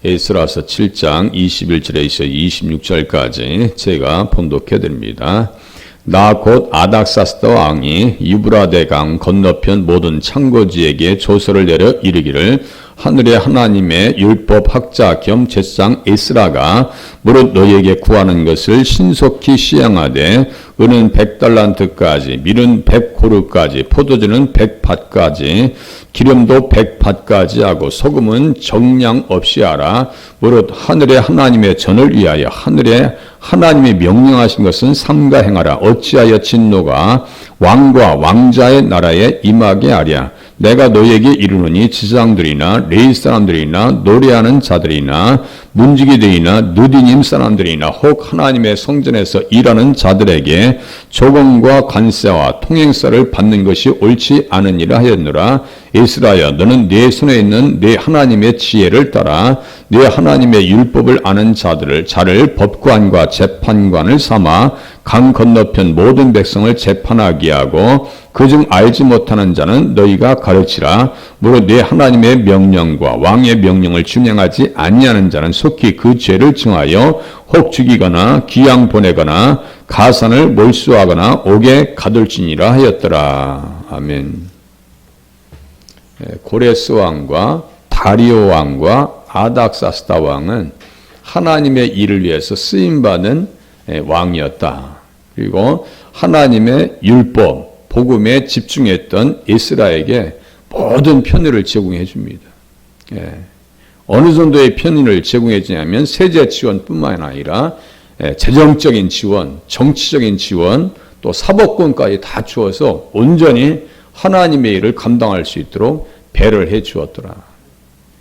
에스라서 7장 21절에서 26절까지 제가 봉독해 드립니다. 나 곧 아닥사스다 왕이 유브라데 강 건너편 모든 창고지에게 조서를 내려 이르기를 하늘의 하나님의 율법 학자 겸 제사장 에스라가 무릇 너희에게 구하는 것을 신속히 시행하되 은은 100달란트까지 밀은 100고루까지 포도주는 100밭까지 기름도 100밭까지 하고 소금은 정량 없이 하라. 무릇 하늘의 하나님의 전을 위하여 하늘의 하나님이 명령하신 것은 삼가 행하라. 어찌하여 진노가 왕과 왕자의 나라에 임하게 하랴. 내가 너희에게 이르노니 지상들이나 레이 사람들이나 노래하는 자들이나 문지기들이나 느디님 사람들이나 혹 하나님의 성전에서 일하는 자들에게 조공과 관세와 통행세를 받는 것이 옳지 않으니라 하였노라. 에스라야, 너는 네 손에 있는 네 하나님의 지혜를 따라 네 하나님의 율법을 아는 자를 법관과 재판관을 삼아 강 건너편 모든 백성을 재판하게 하고 그중 알지 못하는 자는 너희가 가르치라. 무릇 네 하나님의 명령과 왕의 명령을 준행하지 아니하는 자는 속히 그 죄를 증하여 혹 죽이거나 귀양 보내거나 가산을 몰수하거나 옥에 가둘지니라 하였더라. 아멘. 고레스 왕과 다리오 왕과 아닥사스다 왕은 하나님의 일을 위해서 쓰임받은 왕이었다. 그리고 하나님의 율법, 복음에 집중했던 에스라에게 모든 편의를 제공해 줍니다. 어느 정도의 편의를 제공해 주냐면 세제 지원뿐만 아니라 재정적인 지원, 정치적인 지원, 또 사법권까지 다 주어서 온전히 하나님의 일을 감당할 수 있도록 배를 해 주었더라.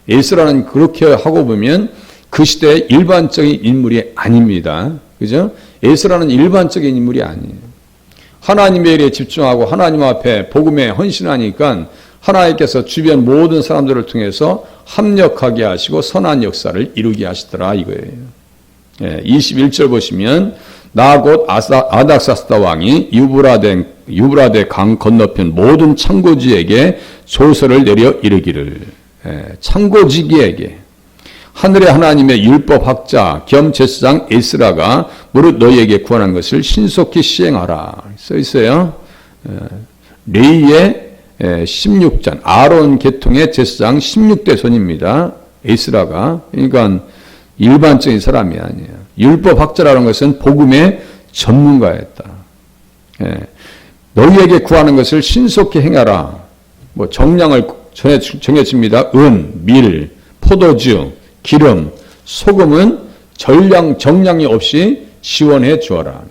에스라는 그렇게 하고 보면 그 시대의 일반적인 인물이 아닙니다. 그죠? 에스라는 일반적인 인물이 아니에요. 하나님의 일에 집중하고 하나님 앞에 복음에 헌신하니까 하나님께서 주변 모든 사람들을 통해서 합력하게 하시고 선한 역사를 이루게 하시더라 이거예요. 21절 보시면 나 곧 아닥사스다 왕이 유브라데 강 건너편 모든 창고지에게 조서를 내려 이르기를, 창고지기에게 하늘의 하나님의 율법 학자 겸 제사장 에스라가 무릇 너희에게 구하는 것을 신속히 시행하라 써 있어요. 레위의 16장 아론 계통의 제사장 16대 손입니다. 에스라가. 그러니까 일반적인 사람이 아니에요. 율법 학자라는 것은 복음의 전문가였다. 너희에게 구하는 것을 신속히 행하라. 뭐 정량을 정해줍니다. 은, 밀, 포도주, 기름, 소금은 정량이 없이 지원해 주어라.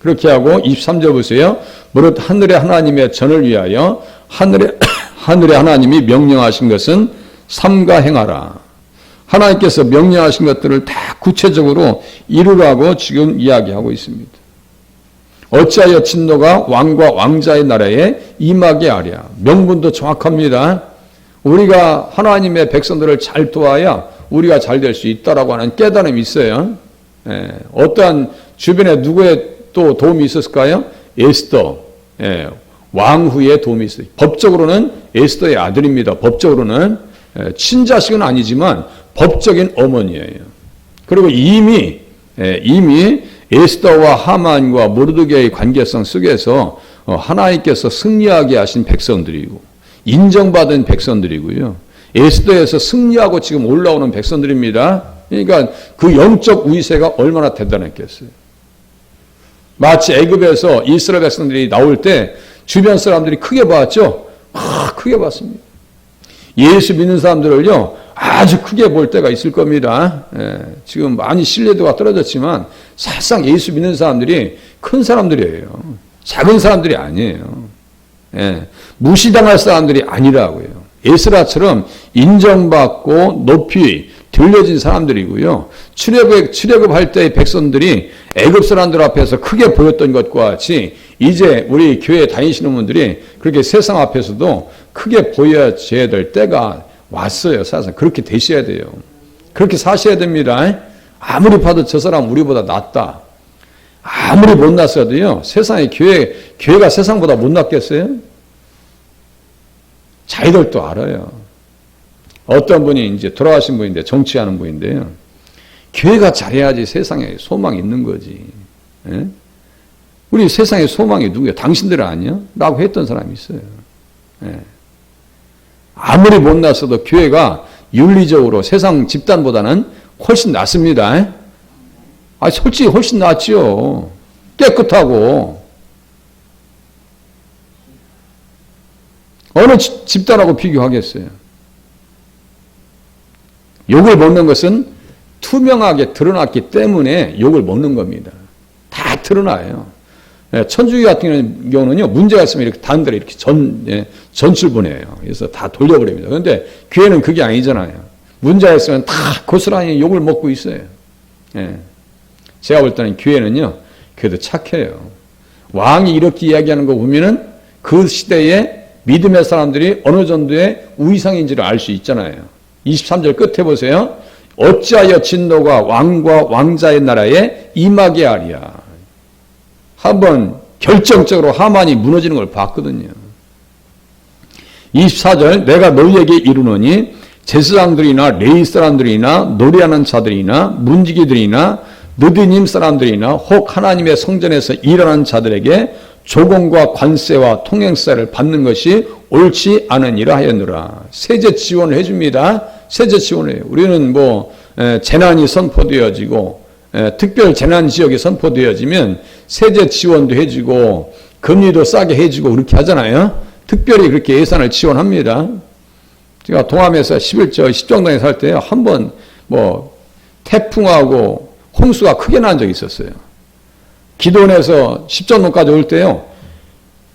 그렇게 하고 23절 보세요. 무릇 하늘의 하나님의 전을 위하여 하늘의 하나님이 명령하신 것은 삼가 행하라. 하나님께서 명령하신 것들을 다 구체적으로 이루라고 지금 이야기하고 있습니다. 어찌하여 진노가 왕과 왕자의 나라에 임하게 하랴. 명분도 정확합니다. 우리가 하나님의 백성들을 잘 도와야 우리가 잘 될 수 있다라고 하는 깨달음이 있어요. 어떠한 주변에 누구의 또 도움이 있었을까요? 에스더, 왕후의 도움이 있어요. 법적으로는 에스더의 아들입니다. 법적으로는 친자식은 아니지만 법적인 어머니예요. 그리고 이미 에스더와 하만과 모르드게의 관계성 속에서 하나님께서 승리하게 하신 백성들이고 인정받은 백성들이고요. 에스더에서 승리하고 지금 올라오는 백성들입니다. 그러니까 그 영적 위세가 얼마나 대단했겠어요. 마치 애굽에서 이스라엘 백성들이 나올 때 주변 사람들이 크게 봤죠. 크게 봤습니다. 예수 믿는 사람들을요 아주 크게 볼 때가 있을 겁니다. 지금 많이 신뢰도가 떨어졌지만 사실상 예수 믿는 사람들이 큰 사람들이에요. 작은 사람들이 아니에요. 무시당할 사람들이 아니라고요. 에스라처럼 인정받고 높이 들려진 사람들이고요. 출애굽할 때의 백성들이 애굽 사람들 앞에서 크게 보였던 것과 같이 이제 우리 교회 다니시는 분들이 그렇게 세상 앞에서도 크게 보여져야 될 때가 왔어요. 사실 그렇게 되셔야 돼요. 그렇게 사셔야 됩니다. 아무리 봐도 저 사람 우리보다 낫다. 아무리 못났어도요. 세상에 교회가 세상보다 못났겠어요? 자기들도 알아요. 어떤 분이 이제 돌아가신 분인데 정치하는 분인데요. 교회가 잘해야지 세상에 소망이 있는 거지. 예? 우리 세상에 소망이 누구야? 당신들 아니야? 라고 했던 사람이 있어요. 예. 아무리 못났어도 교회가 윤리적으로 세상 집단보다는 훨씬 낫습니다. 아, 솔직히 훨씬 낫지요. 깨끗하고. 어느 집단하고 비교하겠어요? 욕을 먹는 것은 투명하게 드러났기 때문에 욕을 먹는 겁니다. 다 드러나요. 천주교 같은 경우는요, 문제가 있으면 이렇게 단대로 이렇게 전출 보내요. 그래서 다 돌려버립니다. 그런데 교회는 그게 아니잖아요. 문제가 있으면 다 고스란히 욕을 먹고 있어요. 예. 제가 볼 때는 교회는요, 그래도 착해요. 왕이 이렇게 이야기하는 거 보면은 그 시대에 믿음의 사람들이 어느 정도의 우위상인지를 알 수 있잖아요. 23절 끝에 보세요. 어찌하여 진노가 왕과 왕자의 나라에 임하게 하랴. 한번 결정적으로 하만이 무너지는 걸 봤거든요. 24절 내가 너희에게 이르노니 제사장들이나 레위 사람들이나 노래하는 자들이나 문지기들이나 느디님 사람들이나 혹 하나님의 성전에서 일하는 자들에게 조공과 관세와 통행세를 받는 것이 옳지 않으니라 하였노라. 세제 지원을 해줍니다. 세제 지원을 해요. 우리는 재난이 선포되어지고 특별 재난 지역이 선포되어지면 세제 지원도 해주고 금리도 싸게 해주고 그렇게 하잖아요. 특별히 그렇게 예산을 지원합니다. 제가 동암에서 11조 십정당에 살 때 한 번 태풍하고 홍수가 크게 난 적이 있었어요. 기도원에서 십정동까지 올 때요.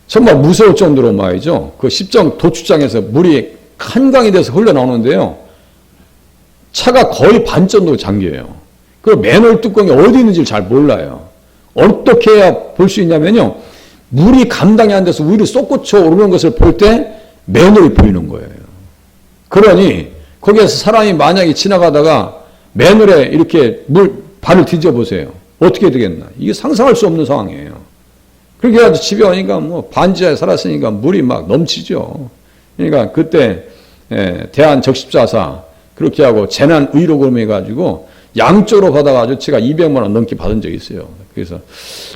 정말 무서울 정도로 말이죠. 그 십정 도축장에서 물이 한강이 돼서 흘러나오는데요. 차가 거의 반 정도 잠겨요. 그 맨홀 뚜껑이 어디 있는지 잘 몰라요. 어떻게 해야 볼 수 있냐면요. 물이 감당이 안 돼서 위로 솟구쳐 오르는 것을 볼 때 맨홀이 보이는 거예요. 그러니 거기에서 사람이 만약에 지나가다가 맨홀에 이렇게 발을 뒤져보세요. 어떻게 되겠나. 이게 상상할 수 없는 상황이에요. 그렇게 해가지고 집에 오니까 반지하에 살았으니까 물이 막 넘치죠. 그러니까 그때 대한적십자사 그렇게 하고 재난의료금 해가지고 양쪽으로 받아가지고 제가 200만 원 넘게 받은 적이 있어요. 그래서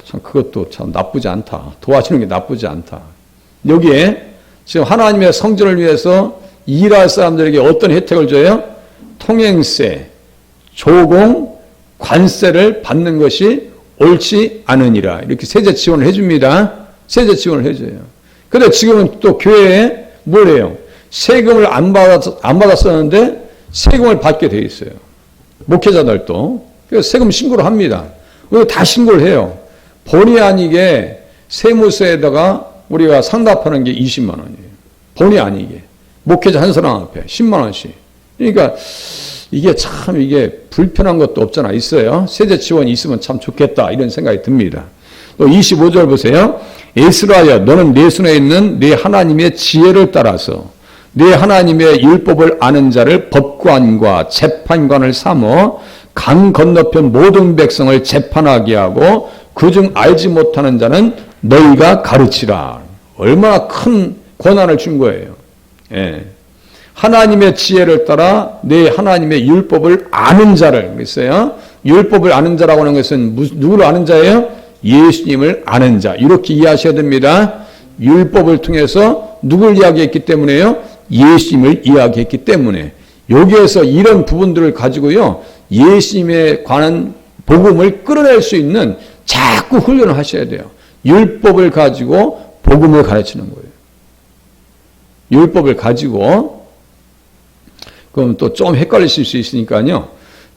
참 그것도 참 나쁘지 않다. 도와주는 게 나쁘지 않다. 여기에 지금 하나님의 성전을 위해서 일할 사람들에게 어떤 혜택을 줘요? 통행세, 조공, 관세를 받는 것이 옳지 않으니라. 이렇게 세제 지원을 해줍니다. 세제 지원을 해줘요. 근데 지금은 또 교회에 뭘 해요? 세금을 안 받았었는데 세금을 받게 돼 있어요. 목회자들도. 그래서 세금 신고를 합니다. 다 신고를 해요. 본의 아니게 세무서에다가 우리가 상납하는 게 20만 원이에요. 본의 아니게. 목회자 한 사람 앞에 10만 원씩. 그러니까 이게 불편한 것도 없잖아. 있어요. 세제 지원이 있으면 참 좋겠다. 이런 생각이 듭니다. 또 25절 보세요. 에스라야 너는 내 손에 있는 내 하나님의 지혜를 따라서 내 하나님의 율법을 아는 자를 법관과 재판관을 삼어 강 건너편 모든 백성을 재판하게 하고 그중 알지 못하는 자는 너희가 가르치라. 얼마나 큰 권한을 준 거예요. 예. 하나님의 지혜를 따라 내 하나님의 율법을 아는 자를 그랬어요. 율법을 아는 자라고 하는 것은 누구를 아는 자예요? 예수님을 아는 자. 이렇게 이해하셔야 됩니다. 율법을 통해서 누굴 이야기했기 때문에요? 예수님을 이야기했기 때문에. 여기에서 이런 부분들을 가지고요. 예수님에 관한 복음을 끌어낼 수 있는 자꾸 훈련을 하셔야 돼요. 율법을 가지고 복음을 가르치는 거예요. 율법을 가지고 그럼 또 좀 헷갈리실 수 있으니까요.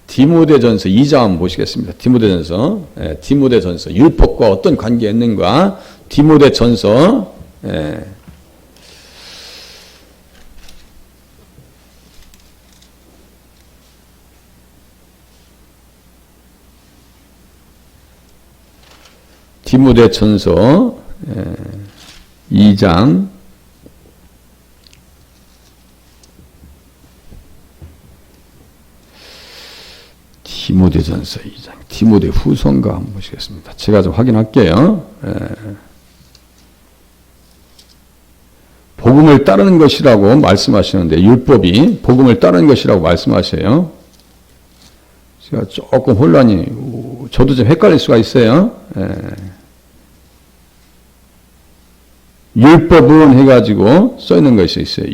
디모데전서 2장 한번 보시겠습니다. 디모데전서 율법과 어떤 관계가 있는가? 디모데전서 디모데전서 2장 디모데전서 2장 디모데 후서인가 한번 보시겠습니다. 제가 좀 확인할게요. 복음을 복음을 따르는 것이라고 말씀하시는데, 율법이 복음을 따르는 것이라고 말씀하셔요. 제가 조금 혼란이, 저도 좀 헷갈릴 수가 있어요. 율법은 해가지고 써 있는 것이 있어요.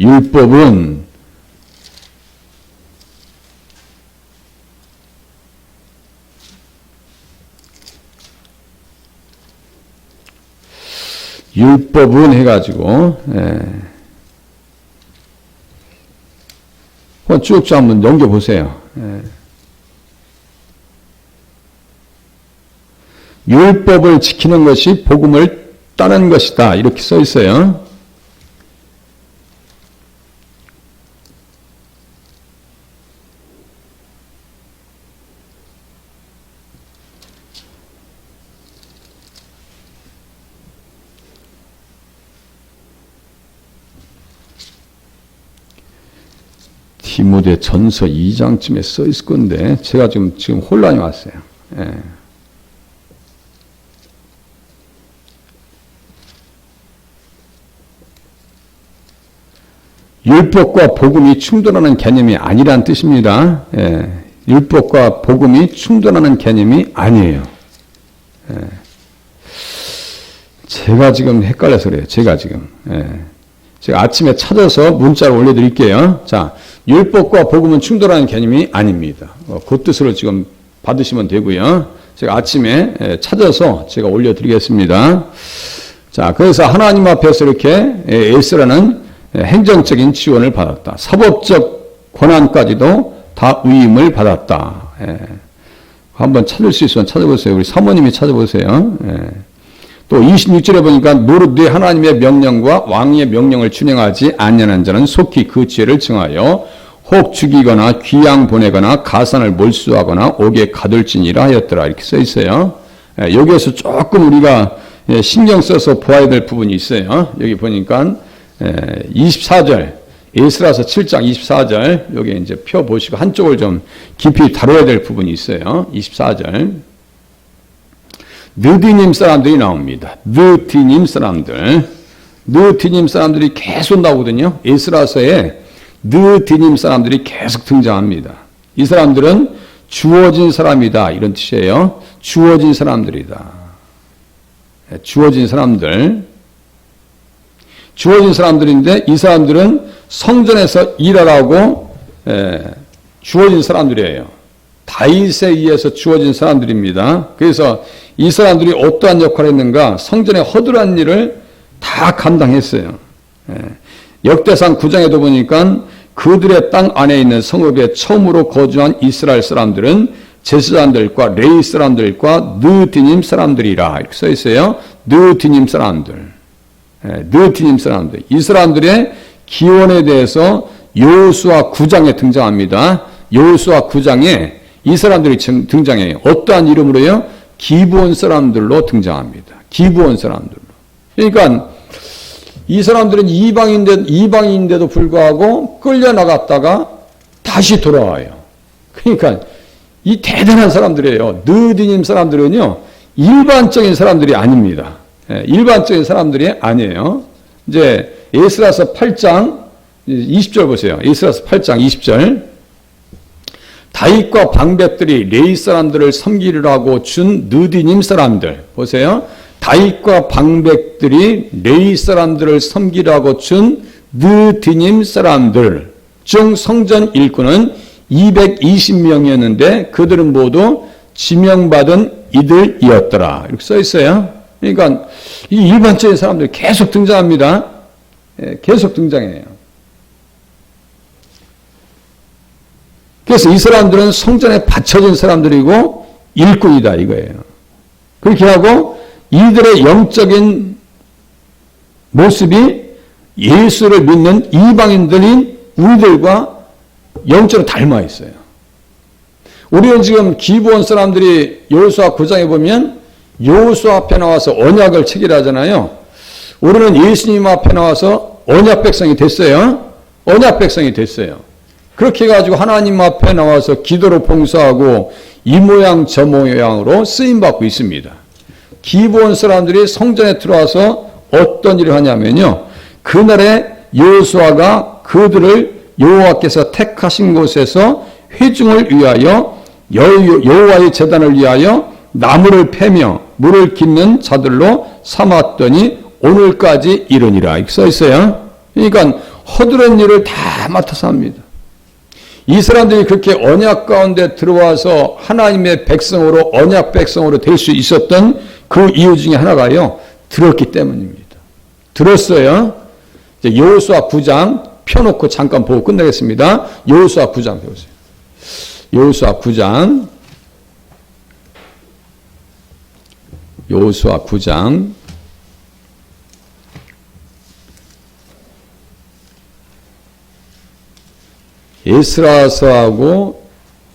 율법은 해가지고, 쭉쭉 한번 넘겨보세요. 율법을 지키는 것이 복음을 따르는 것이다. 이렇게 써 있어요. 디모데 전서 2장쯤에 써 있을 건데, 제가 지금 혼란이 왔어요. 율법과 복음이 충돌하는 개념이 아니란 뜻입니다. 율법과 복음이 충돌하는 개념이 아니에요. 제가 지금 헷갈려서 그래요. 제가 아침에 찾아서 문자를 올려드릴게요. 자, 율법과 복음은 충돌하는 개념이 아닙니다. 그 뜻으로 지금 받으시면 되고요. 제가 아침에 찾아서 제가 올려드리겠습니다. 자, 그래서 하나님 앞에서 이렇게 에스라는 행정적인 지원을 받았다. 사법적 권한까지도 다 위임을 받았다. 한번 찾을 수 있으면 찾아보세요. 우리 사모님이 찾아보세요. 또 26절에 보니까 무릇 네 하나님의 명령과 왕의 명령을 준행하지 아니하는 자는 속히 그 죄를 정하여 혹 죽이거나 귀양 보내거나 가산을 몰수하거나 옥에 가둘지니라 하였더라. 이렇게 써 있어요. 여기에서 조금 우리가 신경 써서 보아야 될 부분이 있어요. 여기 보니까 24절, 에스라서 7장 24절, 여기 이제 펴 보시고 한쪽을 좀 깊이 다뤄야 될 부분이 있어요. 24절. 느디님 사람들이 나옵니다. 느디님 사람들이 계속 나오거든요. 에스라서에 느디님 사람들이 계속 등장합니다. 이 사람들은 주어진 사람이다. 이런 뜻이에요. 주어진 사람들이다. 주어진 사람들인데 이 사람들은 성전에서 일하라고 주어진 사람들이에요. 다윗에 의해서 주어진 사람들입니다. 그래서 이 사람들이 어떠한 역할을 했는가? 성전의 허술한 일을 다 감당했어요. 역대상 9장에도 보니까 그들의 땅 안에 있는 성읍에 처음으로 거주한 이스라엘 사람들은 제사장들과 레위 사람들과 느디님 사람들이라 이렇게 써 있어요. 느디님 사람들. 이 사람들의 기원에 대해서 여호수아 9장에 등장합니다. 여호수아 9장에 이 사람들이 등장해요. 어떠한 이름으로요? 기브온 사람들로 등장합니다. 기브온 사람들로. 그러니까 이 사람들은 이방인인데도 불구하고 끌려나갔다가 다시 돌아와요. 그러니까 이 대단한 사람들이에요. 느디님 사람들은요, 일반적인 사람들이 아닙니다. 일반적인 사람들이 아니에요. 이제 에스라서 8장 20절 보세요. 에스라서 8장 20절. 다윗과 방백들이 레위 사람들을 섬기라고 준 느디님 사람들. 보세요. 다윗과 방백들이 레위 사람들을 섬기라고 준 느디님 사람들 중 성전 일꾼은 220명이었는데 그들은 모두 지명받은 이들이었더라. 이렇게 써 있어요. 그러니까 이 일반적인 사람들이 계속 등장합니다. 계속 등장해요. 그래서 이 사람들은 성전에 바쳐진 사람들이고 일꾼이다 이거예요. 그렇게 하고 이들의 영적인 모습이 예수를 믿는 이방인들인 우리들과 영적으로 닮아 있어요. 우리는 지금 기브온 사람들이 여호수아 9장에 보면 여호수아 앞에 나와서 언약을 체결하잖아요. 우리는 예수님 앞에 나와서 언약 백성이 됐어요. 언약 백성이 됐어요. 그렇게 해가지고 하나님 앞에 나와서 기도로 봉사하고 이 모양 저 모양으로 쓰임받고 있습니다. 기브온 사람들이 성전에 들어와서 어떤 일을 하냐면요. 그날에 여호수아가 그들을 여호와께서 택하신 곳에서 회중을 위하여 여호와의 제단을 위하여 나무를 패며 물을 깃는 자들로 삼았더니 오늘까지 이르니라. 이렇게 써 있어요. 그러니까 허드렛 일을 다 맡아서 합니다. 이 사람들이 그렇게 언약 가운데 들어와서 하나님의 백성으로 언약 백성으로 될 수 있었던 그 이유 중에 하나가요. 들었기 때문입니다. 들었어요. 이제 여호수아 9장 펴놓고 잠깐 보고 끝내겠습니다. 여호수아 9장 배우세요. 여호수아 9장 여호수아 9장 에스라서하고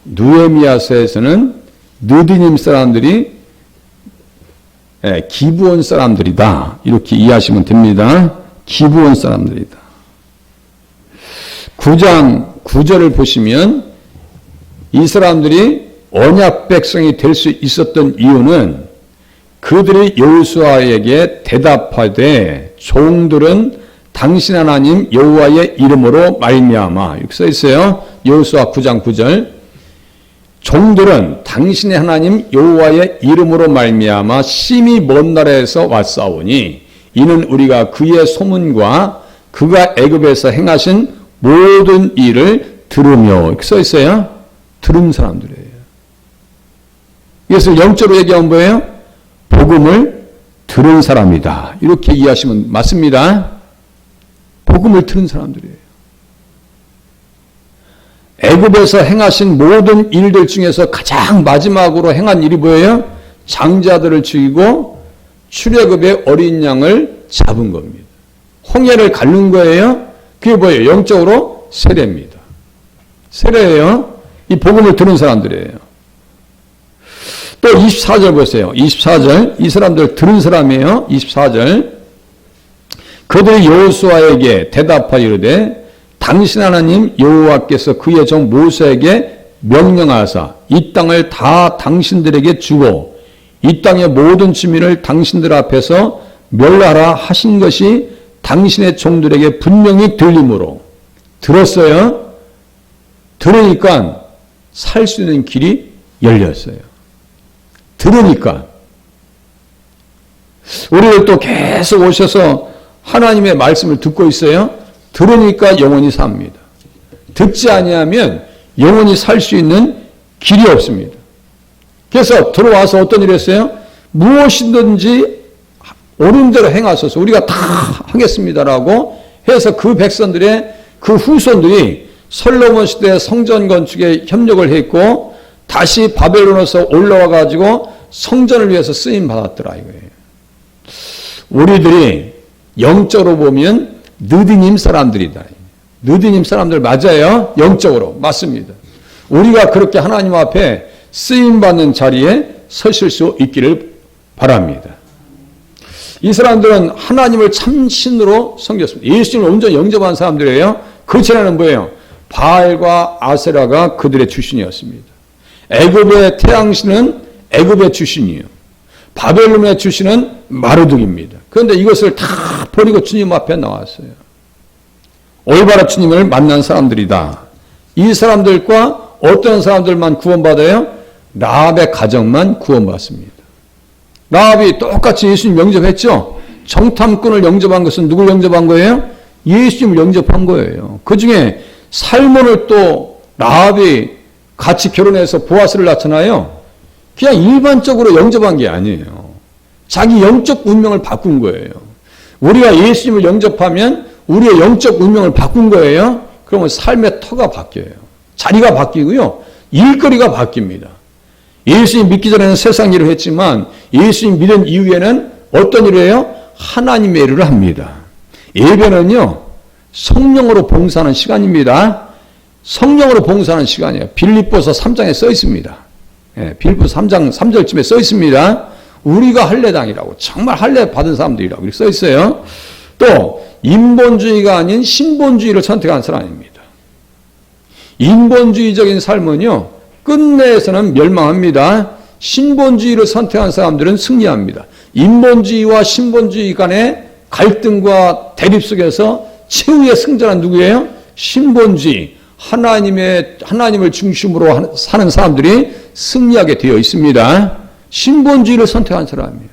느헤미야서에서는 느디님 사람들이 기브온 사람들이다. 이렇게 이해하시면 됩니다. 기브온 사람들이다. 9장 9절을 보시면 이 사람들이 언약 백성이 될 수 있었던 이유는 그들이 여호수아에게 대답하되 종들은 당신 하나님 여호와의 이름으로 말미암아 이렇게 써 있어요. 여호수아 9장 9절 종들은 당신의 하나님 여호와의 이름으로 말미암아 심히 먼 나라에서 왔사오니 이는 우리가 그의 소문과 그가 애굽에서 행하신 모든 일을 들으며 이렇게 써 있어요. 들은 사람들이에요. 이것을 영적으로 얘기하면 뭐예요? 복음을 들은 사람이다. 이렇게 이해하시면 맞습니다. 복음을 들은 사람들이에요. 애굽에서 행하신 모든 일들 중에서 가장 마지막으로 행한 일이 뭐예요? 장자들을 죽이고 출애굽의 어린 양을 잡은 겁니다. 홍해를 가른 거예요. 그게 뭐예요? 영적으로 세례입니다. 세례예요. 이 복음을 들은 사람들이에요. 또 24절 보세요. 24절 이 사람들 들은 사람이에요. 24절 그들이 여호수아에게 대답하여 이르되 당신 하나님 여호와께서 그의 종 모세에게 명령하사 이 땅을 다 당신들에게 주고 이 땅의 모든 주민을 당신들 앞에서 멸하라 하신 것이 당신의 종들에게 분명히 들림으로 들었어요. 들으니까 살 수 있는 길이 열렸어요. 들으니까 우리를 또 계속 오셔서 하나님의 말씀을 듣고 있어요. 들으니까 영원히 삽니다. 듣지 아니하면 영원히 살 수 있는 길이 없습니다. 그래서 들어와서 어떤 일을 했어요? 무엇이든지 옳은 대로 행하소서 우리가 다 하겠습니다라고 해서 그 백성들의 그 후손들이 솔로몬 시대 성전 건축에 협력을 했고 다시 바벨론에서 올라와 가지고 성전을 위해서 쓰임 받았더라 이거예요. 우리들이 영적으로 보면 느디님 사람들이다. 느디님 사람들 맞아요. 영적으로 맞습니다. 우리가 그렇게 하나님 앞에 쓰임 받는 자리에 서실 수 있기를 바랍니다. 이 사람들은 하나님을 참신으로 섬겼습니다. 예수님을 온전히 영접한 사람들이에요. 그 전에는 뭐예요? 바알과 아세라가 그들의 출신이었습니다. 애굽의 태양신은 애굽의 출신이에요. 바벨론의 출신은 마르둑입니다. 그런데 이것을 다 버리고 주님 앞에 나왔어요. 올바른 주님을 만난 사람들이다. 이 사람들과 어떤 사람들만 구원받아요? 라합의 가정만 구원받습니다. 라합이 똑같이 예수님 영접했죠? 정탐꾼을 영접한 것은 누굴 영접한 거예요? 예수님을 영접한 거예요. 그 중에 살몬을 또 라합이 같이 결혼해서 보아스를 낳잖아요. 그냥 일반적으로 영접한 게 아니에요. 자기 영적 운명을 바꾼 거예요. 우리가 예수님을 영접하면 우리의 영적 운명을 바꾼 거예요. 그러면 삶의 터가 바뀌어요. 자리가 바뀌고요. 일거리가 바뀝니다. 예수님 믿기 전에는 세상 일을 했지만 예수님 믿은 이후에는 어떤 일을 해요? 하나님의 일을 합니다. 예배는요. 성령으로 봉사하는 시간입니다. 성령으로 봉사하는 시간이에요. 빌립보서 3장에 써 있습니다. 빌립보서 3장 3절쯤에 써 있습니다. 우리가 할례당이라고 정말 할례 받은 사람들이라고 이렇게 써 있어요. 또 인본주의가 아닌 신본주의를 선택한 사람입니다. 인본주의적인 삶은요. 끝내에서는 멸망합니다. 신본주의를 선택한 사람들은 승리합니다. 인본주의와 신본주의 간의 갈등과 대립 속에서 최후의 승자는 누구예요? 신본주의, 하나님을 중심으로 사는 사람들이 승리하게 되어 있습니다. 신본주의를 선택한 사람이에요.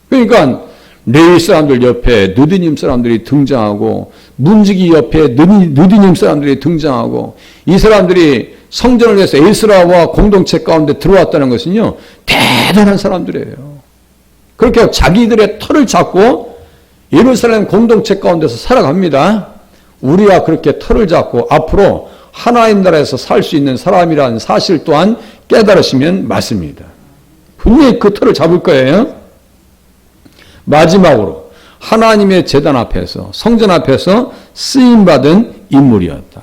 그러니까 레위 사람들 옆에 느디님 사람들이 등장하고 문지기 옆에 느디님 사람들이 등장하고 이 사람들이 성전을 위해서 에스라와 공동체 가운데 들어왔다는 것은요, 대단한 사람들이에요. 그렇게 자기들의 털을 잡고 예루살렘 공동체 가운데서 살아갑니다. 우리가 그렇게 털을 잡고 앞으로 하나님 나라에서 살 수 있는 사람이라는 사실 또한 깨달으시면 맞습니다. 분명히 그 털을 잡을 거예요. 마지막으로 하나님의 제단 앞에서, 성전 앞에서 쓰임받은 인물이었다.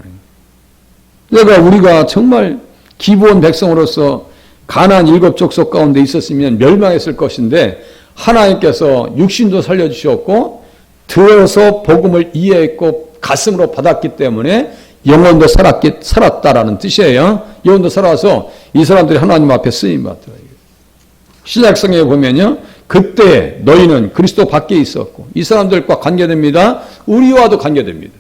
그러니까 우리가 정말 기브온 백성으로서 가나안 7족속 가운데 있었으면 멸망했을 것인데 하나님께서 육신도 살려주셨고 들어서 복음을 이해했고 가슴으로 받았기 때문에 영혼도 살았다라는 뜻이에요. 영혼도 살아서 이 사람들이 하나님 앞에 쓰임받더라. 신약성경에 보면요, 그때 너희는 그리스도 밖에 있었고, 이 사람들과 관계됩니다. 우리와도 관계됩니다.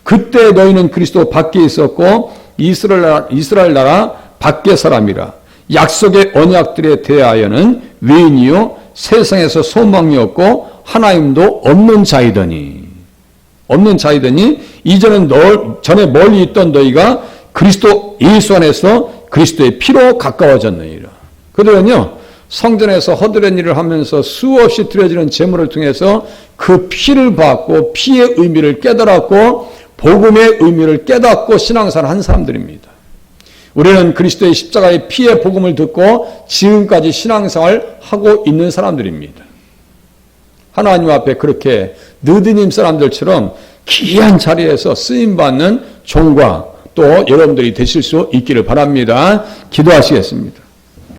그때 너희는 그리스도 밖에 있었고 이스라엘 나라 밖의 사람이라. 약속의 언약들에 대하여는 외인이요 세상에서 소망이 없고 하나님도 없는 자이더니 이전에 전에 멀리 있던 너희가 그리스도 예수 안에서 그리스도의 피로 가까워졌느니라. 그들은요, 성전에서 허드렛 일을 하면서 수없이 드려지는 제물을 통해서 그 피를 받고 피의 의미를 깨달았고 복음의 의미를 깨닫고 신앙생활을 한 사람들입니다. 우리는 그리스도의 십자가의 피의 복음을 듣고 지금까지 신앙생활을 하고 있는 사람들입니다. 하나님 앞에 그렇게 느드님 사람들처럼 귀한 자리에서 쓰임받는 종과 또 여러분들이 되실 수 있기를 바랍니다. 기도하시겠습니다.